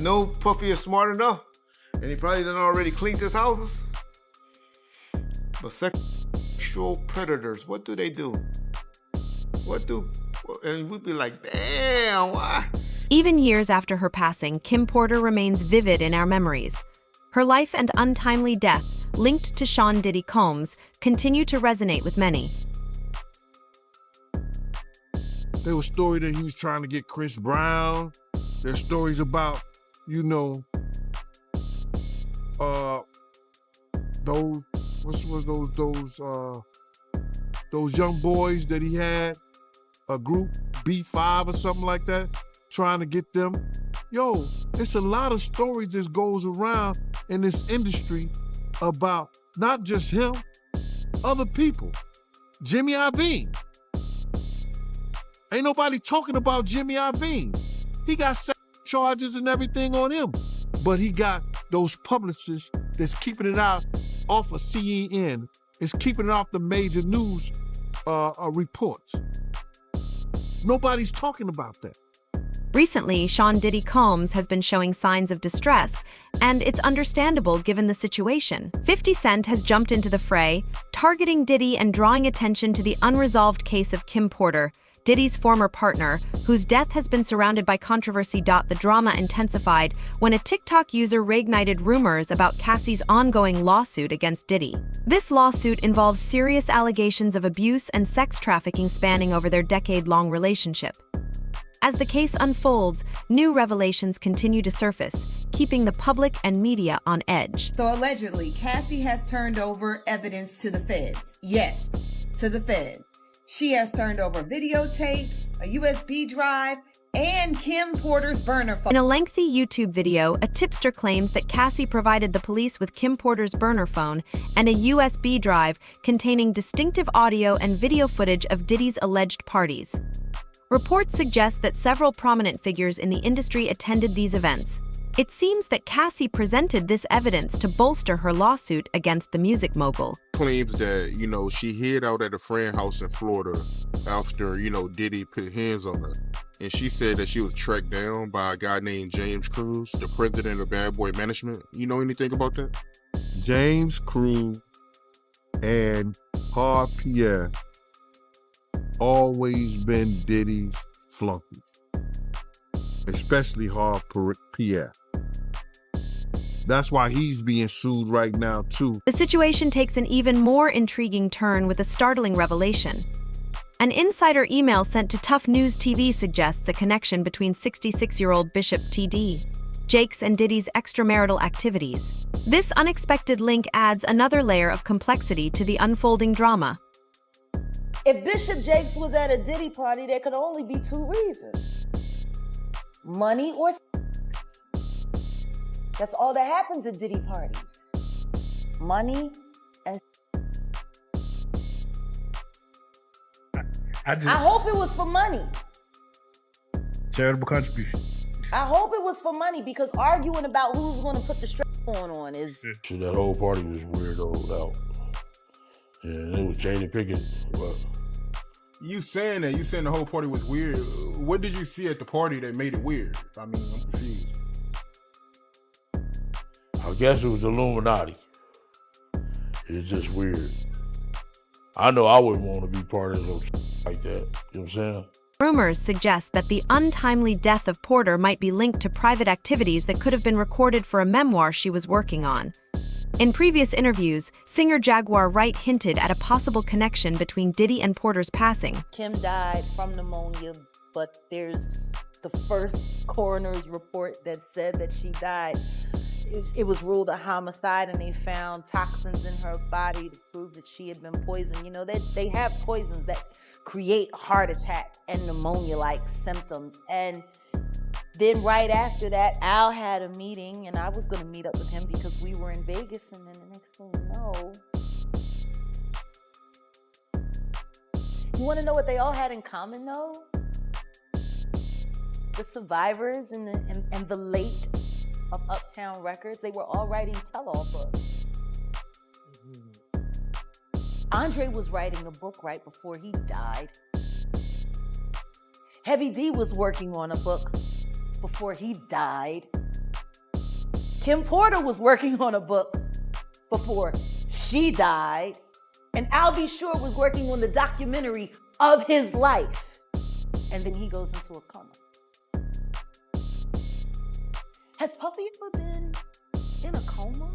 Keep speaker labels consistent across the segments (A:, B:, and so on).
A: know Puffy is smart enough, and he probably done already cleaned his houses. But sexual predators, what do they do? And we'd be like, damn, why?
B: Even years after her passing, Kim Porter remains vivid in our memories. Her life and untimely death, linked to Sean Diddy Combs, continue to resonate with many.
C: There was story that he was trying to get Chris Brown. There's stories about, you know, those young boys that he had, a group B5 or something like that, trying to get them. Yo, it's a lot of stories that goes around in this industry about not just him, other people. Jimmy Iovine. Ain't nobody talking about Jimmy Iovine. He got sex charges and everything on him. But he got those publicists that's keeping it out off of CNN. It's keeping it off the major news reports. Nobody's talking about that.
B: Recently, Sean Diddy Combs has been showing signs of distress, and it's understandable given the situation. 50 Cent has jumped into the fray, targeting Diddy and drawing attention to the unresolved case of Kim Porter, Diddy's former partner, whose death has been surrounded by controversy. The drama intensified when a TikTok user reignited rumors about Cassie's ongoing lawsuit against Diddy. This lawsuit involves serious allegations of abuse and sex trafficking spanning over their decade-long relationship. As the case unfolds, new revelations continue to surface, keeping the public and media on edge.
D: So allegedly, Cassie has turned over evidence to the feds. Yes, to the feds. She has turned over videotapes, a USB drive, and Kim Porter's burner phone.
B: In a lengthy YouTube video, a tipster claims that Cassie provided the police with Kim Porter's burner phone and a USB drive containing distinctive audio and video footage of Diddy's alleged parties. Reports suggest that several prominent figures in the industry attended these events. It seems that Cassie presented this evidence to bolster her lawsuit against the music mogul.
E: Claims that, you know, she hid out at a friend house in Florida after, you know, Diddy put hands on her. And she said that she was tracked down by a guy named James Cruz, the president of Bad Boy Management. You know anything about that?
C: James Cruz and Hard Pierre always been Diddy's flunkies, especially Hard Pierre. That's why he's being sued right now, too.
B: The situation takes an even more intriguing turn with a startling revelation. An insider email sent to Tough News TV suggests a connection between 66-year-old Bishop T.D. Jakes and Diddy's extramarital activities. This unexpected link adds another layer of complexity to the unfolding drama.
F: If Bishop Jakes was at a Diddy party, there could only be two reasons. Money or sex. That's all that happens at Diddy parties. Money and sex. I hope it was for money.
G: Charitable contribution.
F: I hope it was for money, because arguing about who's going to put the strap on is...
H: So that whole party was weird out. And it was Janie Pickett, but...
A: You saying the whole party was weird. What did you see at the party that made it weird? I mean, I'm confused.
H: I guess it was Illuminati. It's just weird. I know I wouldn't want to be part of those like that. You know what I'm saying?
B: Rumors suggest that the untimely death of Porter might be linked to private activities that could have been recorded for a memoir she was working on. In previous interviews, singer Jaguar Wright hinted at a possible connection between Diddy and Porter's passing.
F: Kim died from pneumonia, but there's the first coroner's report that said that she died. It was ruled a homicide, and they found toxins in her body to prove that she had been poisoned. You know, they have poisons that create heart attack and pneumonia-like symptoms. And then right after that, Al had a meeting, and I was going to meet up with him because we were in Vegas, and then the next thing you know... You want to know what they all had in common, though? The survivors and the late of Uptown Records, they were all writing tell-all books. Andre was writing a book right before he died. Heavy D was working on a book before he died. Kim Porter was working on a book before she died, and Al B. Sure was working on the documentary of his life, and then he goes into a coma. Has Puffy ever been in a coma?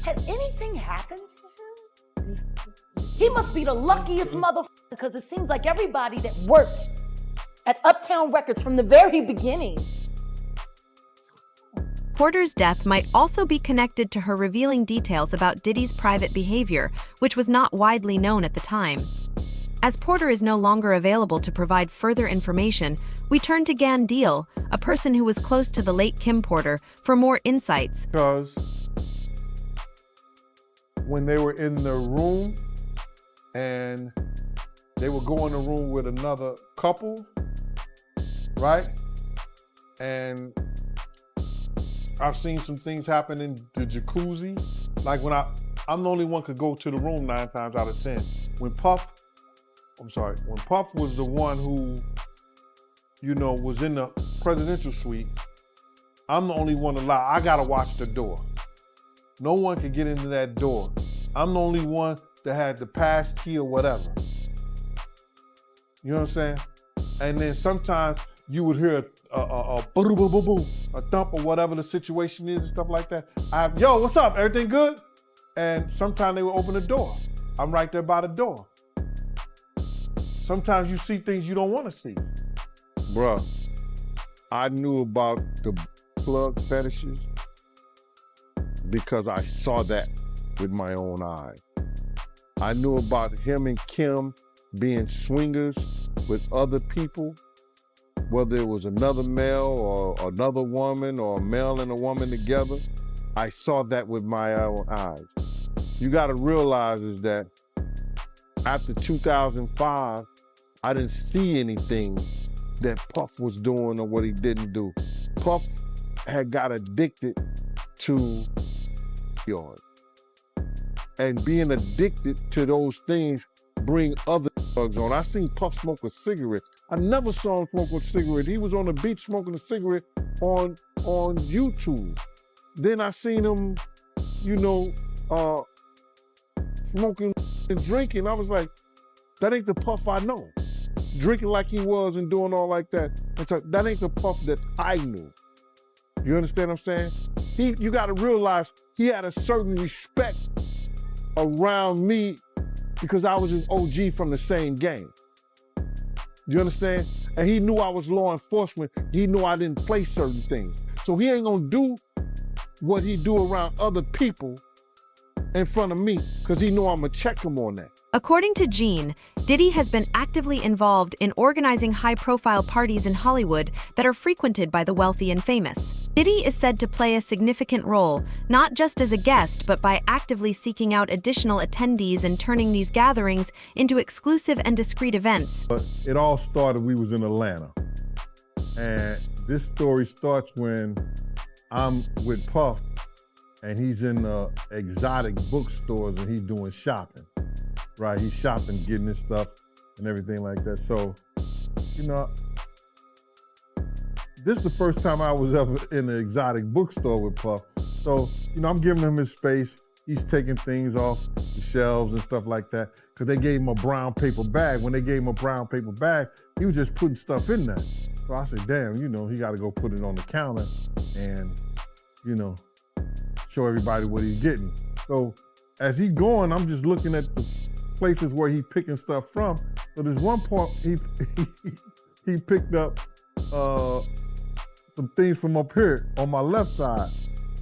F: Has anything happened to him? He must be the luckiest motherfucker, because it seems like everybody that worked at Uptown Records from the very beginning.
B: Porter's death might also be connected to her revealing details about Diddy's private behavior, which was not widely known at the time. As Porter is no longer available to provide further information, we turn to Gan Deal, a person who was close to the late Kim Porter, for more insights.
C: Because when they were in the room and they would go in the room with another couple, right? And I've seen some things happen in the jacuzzi. Like when I'm the only one could go to the room 9 times out of 10. When Puff was the one who, was in the presidential suite, I'm the only one allowed. I gotta watch the door. No one can get into that door. I'm the only one that had the pass key or whatever. You know what I'm saying? And then sometimes you would hear a boo boo boo boo, a thump or whatever the situation is and stuff like that. Yo, what's up? Everything good? And sometimes they would open the door. I'm right there by the door. Sometimes you see things you don't want to see.
G: Bruh, I knew about the plug fetishes because I saw that with my own eyes. I knew about him and Kim being swingers with other people, whether it was another male or another woman or a male and a woman together. I saw that with my own eyes. You gotta realize is that after 2005, I didn't see anything that Puff was doing or what he didn't do. Puff had got addicted to yard. And being addicted to those things bring other drugs on. I seen Puff smoke a cigarette. I never saw him smoke a cigarette. He was on the beach smoking a cigarette on YouTube. Then I seen him, smoking and drinking. I was like, that ain't the Puff I know. Drinking like he was and doing all like that. That ain't the Puff that I knew. You understand what I'm saying? You gotta realize he had a certain respect around me because I was his OG from the same game. You understand? And he knew I was law enforcement. He knew I didn't play certain things. So he ain't gonna do what he do around other people in front of me because he knew I'm gonna check him on that.
B: According to Gene, Diddy has been actively involved in organizing high-profile parties in Hollywood that are frequented by the wealthy and famous. Diddy is said to play a significant role, not just as a guest, but by actively seeking out additional attendees and turning these gatherings into exclusive and discreet events.
C: But it all started, we was in Atlanta. And this story starts when I'm with Puff and he's in exotic bookstores and he's doing shopping. Right, he's shopping, getting his stuff and everything like that. So, this is the first time I was ever in an exotic bookstore with Puff. So, I'm giving him his space. He's taking things off the shelves and stuff like that because they gave him a brown paper bag. When they gave him a brown paper bag, he was just putting stuff in there. So I said, damn, he got to go put it on the counter and, show everybody what he's getting. So as he's going, I'm just looking at the places where he picking stuff from. So there's one point he picked up some things from up here on my left side.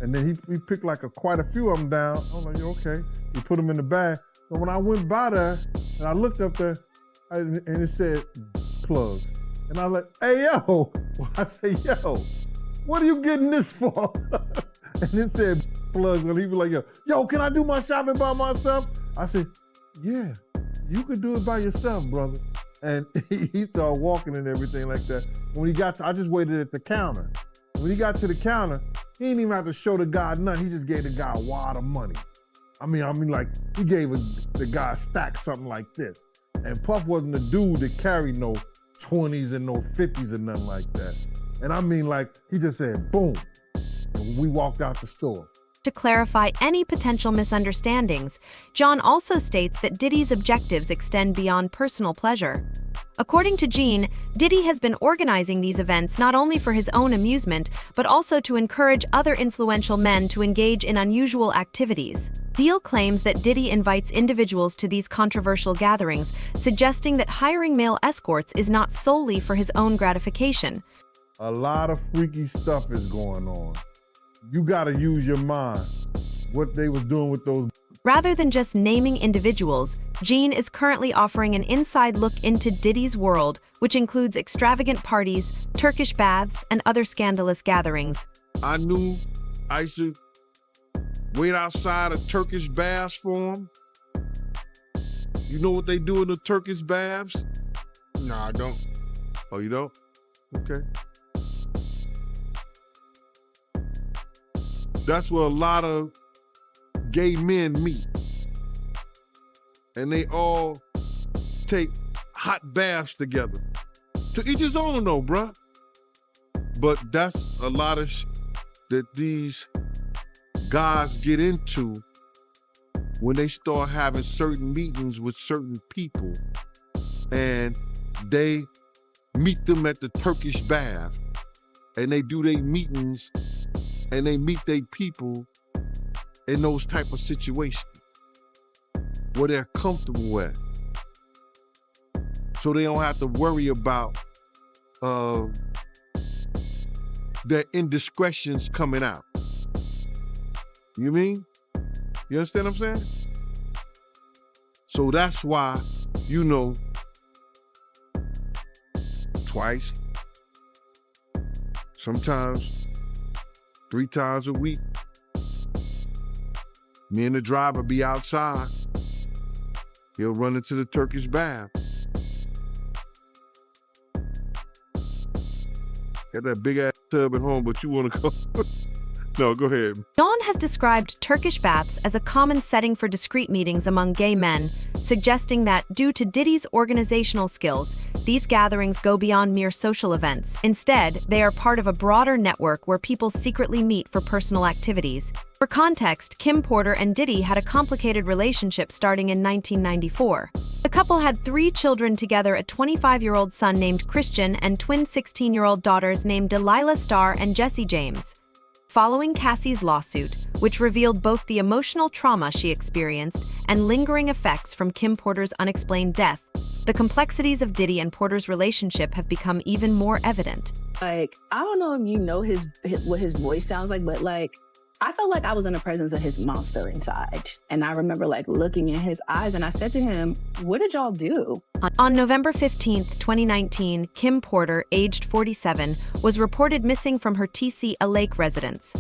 C: And then he picked like quite a few of them down. I was like, okay. He put them in the bag. So when I went by there and I looked up there and it said plugs. And I was like, hey, yo. I said, yo, what are you getting this for? And it said plugs. And he was like, yo, can I do my shopping by myself? I said, yeah, you could do it by yourself, brother. And he started walking and everything like that. When he got I just waited at the counter. When he got to the counter, he didn't even have to show the guy nothing. He just gave the guy a wad of money. I mean, like he gave the guy a stack something like this. And Puff wasn't the dude that carried no 20s and no 50s and nothing like that. And I mean, like, he just said, boom. And we walked out the store.
B: To clarify any potential misunderstandings, John also states that Diddy's objectives extend beyond personal pleasure. According to Gene, Diddy has been organizing these events not only for his own amusement, but also to encourage other influential men to engage in unusual activities. Deal claims that Diddy invites individuals to these controversial gatherings, suggesting that hiring male escorts is not solely for his own gratification.
C: A lot of freaky stuff is going on. You gotta use your mind. What they was doing with those.
B: Rather than just naming individuals, Gene is currently offering an inside look into Diddy's world, which includes extravagant parties, Turkish baths, and other scandalous gatherings.
C: I knew I used to wait outside of Turkish baths for him. You know what they do in the Turkish baths?
E: No, I don't.
C: Oh, you don't? Okay. That's where a lot of gay men meet. And they all take hot baths together. To each his own though, bruh. But that's a lot of that these guys get into when they start having certain meetings with certain people and they meet them at the Turkish bath and they do their meetings and they meet their people in those type of situations where they're comfortable at. So they don't have to worry about their indiscretions coming out. You mean? You understand what I'm saying? So that's why, you know, twice, sometimes 3 times a week, me and the driver be outside. He'll run into the Turkish bath. Got that big ass tub at home, but you wanna go? No, go ahead.
B: John has described Turkish baths as a common setting for discreet meetings among gay men, suggesting that, due to Diddy's organizational skills, these gatherings go beyond mere social events. Instead, they are part of a broader network where people secretly meet for personal activities. For context, Kim Porter and Diddy had a complicated relationship starting in 1994. The couple had 3 children together, a 25-year-old son named Christian and twin 16-year-old daughters named Delilah Starr and Jesse James. Following Cassie's lawsuit, which revealed both the emotional trauma she experienced and lingering effects from Kim Porter's unexplained death, the complexities of Diddy and Porter's relationship have become even more evident.
I: Like, I don't know if you know what his voice sounds like, but like, I felt like I was in the presence of his monster inside. And I remember like looking in his eyes and I said to him, what did y'all do?
B: On November 15, 2019, Kim Porter, aged 47, was reported missing from her TC Lake residence.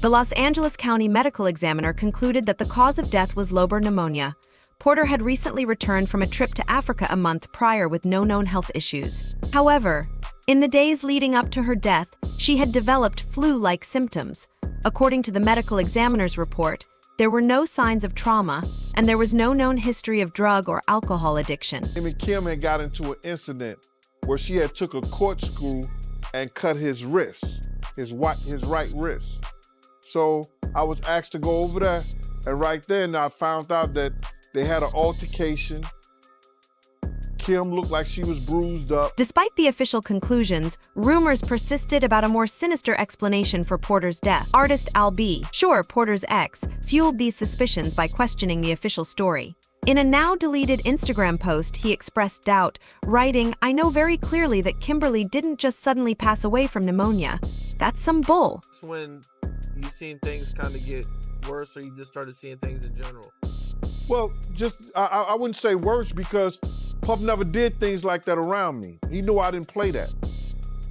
B: The Los Angeles County Medical Examiner concluded that the cause of death was lobar pneumonia. Porter had recently returned from a trip to Africa a month prior with no known health issues. However, in the days leading up to her death, she had developed flu-like symptoms. According to the medical examiner's report, there were no signs of trauma, and there was no known history of drug or alcohol addiction.
C: Him and Kim had got into an incident where she had took a corkscrew and cut his wrist, his right wrist. So I was asked to go over there, and right then I found out that they had an altercation. Kim looked like she was bruised up.
B: Despite the official conclusions, rumors persisted about a more sinister explanation for Porter's death. Artist Al B, sure, Porter's ex, fueled these suspicions by questioning the official story. In a now-deleted Instagram post, he expressed doubt, writing, "I know very clearly that Kimberly didn't just suddenly pass away from pneumonia. That's some bull."
J: It's when you seen things kind of get worse, or you just started seeing things in general?
C: Well, I wouldn't say worse because Puff never did things like that around me. He knew I didn't play that.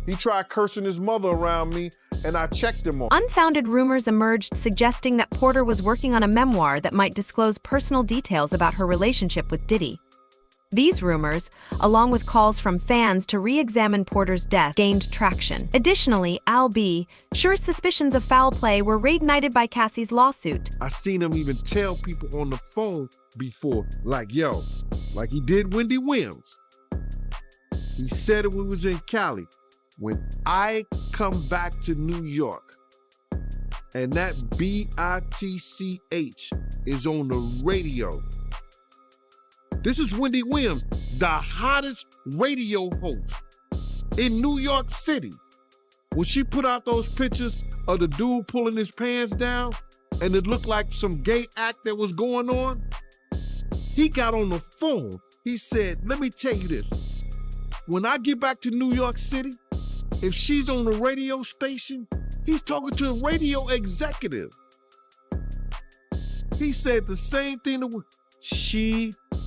C: He tried cursing his mother around me, and I checked him on.
B: Unfounded rumors emerged suggesting that Porter was working on a memoir that might disclose personal details about her relationship with Diddy. These rumors, along with calls from fans to re-examine Porter's death, gained traction. Additionally, Al B, sure suspicions of foul play were reignited by Cassie's lawsuit.
C: I seen him even tell people on the phone before, like, yo, like he did Wendy Williams. He said it when we was in Cali. when I come back to New York and that BITCH is on the radio, this is Wendy Williams, the hottest radio host in New York City. When she put out those pictures of the dude pulling his pants down and it looked like some gay act that was going on, he got on the phone. He said, let me tell you this. When I get back to New York City, if she's on the radio station, he's talking to a radio executive. He said the same thing to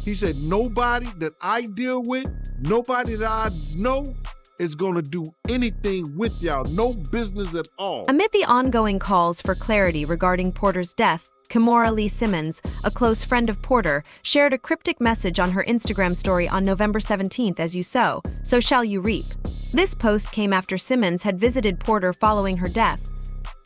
C: he said, nobody that I deal with, nobody that I know is gonna do anything with y'all, no business at all.
B: Amid the ongoing calls for clarity regarding Porter's death, Kimora Lee Simmons, a close friend of Porter, shared a cryptic message on her Instagram story on November 17th: as you sow, so shall you reap. This post came after Simmons had visited Porter following her death.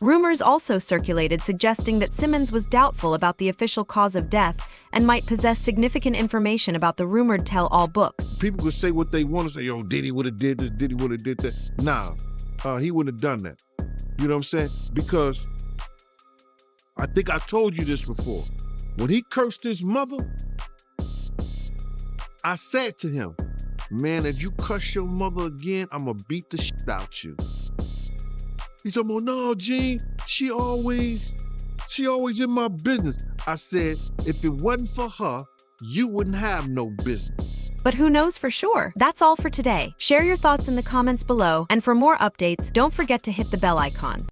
B: Rumors also circulated suggesting that Simmons was doubtful about the official cause of death and might possess significant information about the rumored tell-all book.
C: People could say what they want to say. Yo, Diddy would have did this, Diddy would have did that. Nah, he wouldn't have done that. You know what I'm saying? Because I think I told you this before. When he cursed his mother, I said to him, man, if you curse your mother again, I'm going to beat the shit out you. He told me, no, Gene, she always in my business. I said, if it wasn't for her, you wouldn't have no business.
B: But who knows for sure? That's all for today. Share your thoughts in the comments below, and for more updates, don't forget to hit the bell icon.